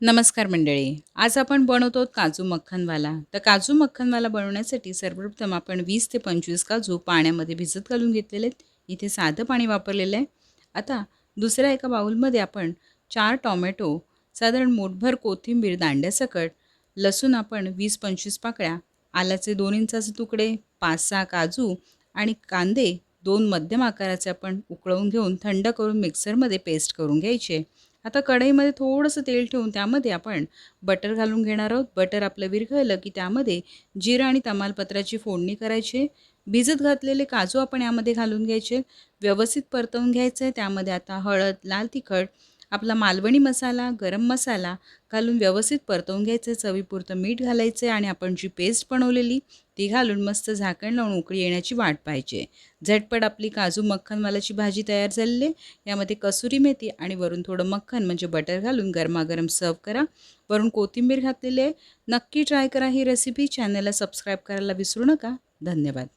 नमस्कार मंडळी. आज आपण बनवतो काजू मक्खनवाला. तर काजू मक्खनवाला बनवण्यासाठी सर्वप्रथम आपण 20 ते 25 काजू पाण्यामध्ये भिजत घालून घेतलेले आहेत. इथे साधं पाणी वापरलेलं आहे. आता दुसऱ्या एका बाउलमध्ये आपण 4 टोमॅटो, साधारण मूठभर कोथिंबीर दांड्यासकट, लसूण आपण 20-25 पाकळ्या, आल्याचे 2 इंचाचे तुकडे, 5-6 काजू आणि कांदे 2 मध्यम आकाराचे आपण उकळवून घेऊन थंड करून मिक्सरमध्ये पेस्ट करून घ्यायचे. आता कढईमध्ये थोडंसं तेल ठेवून त्यामध्ये आपण बटर घालून घेणार आहोत. बटर आपलं विरघळलं की त्यामध्ये जिरं आणि तमालपत्राची फोडणी करायची. भिजत घातलेले काजू आपण यामध्ये घालून घ्यायचे. व्यवस्थित परतवून घ्यायचं आहे. त्यामध्ये आता हळद, लाल तिखट, आपला मालवणी मसाला, गरम मसाला घालून व्यवस्थित परतवून घ्यायचं आहे. चवीपुरतं मीठ घालायचं आहे आणि आपण जी पेस्ट बनवलेली ती घालून मस्त झाकण लावून उकळी येण्याची वाट पाहिजे. झटपट आपली काजू मक्खनवालाची भाजी तयार झालेली आहे. यामध्ये कसुरी मेथी आणि वरून थोडं मक्खन म्हणजे बटर घालून गरमागरम सर्व करा. वरून कोथिंबीर घातलेली आहे. नक्की ट्राय करा ही रेसिपी. चॅनलला सबस्क्राईब करायला विसरू नका. धन्यवाद.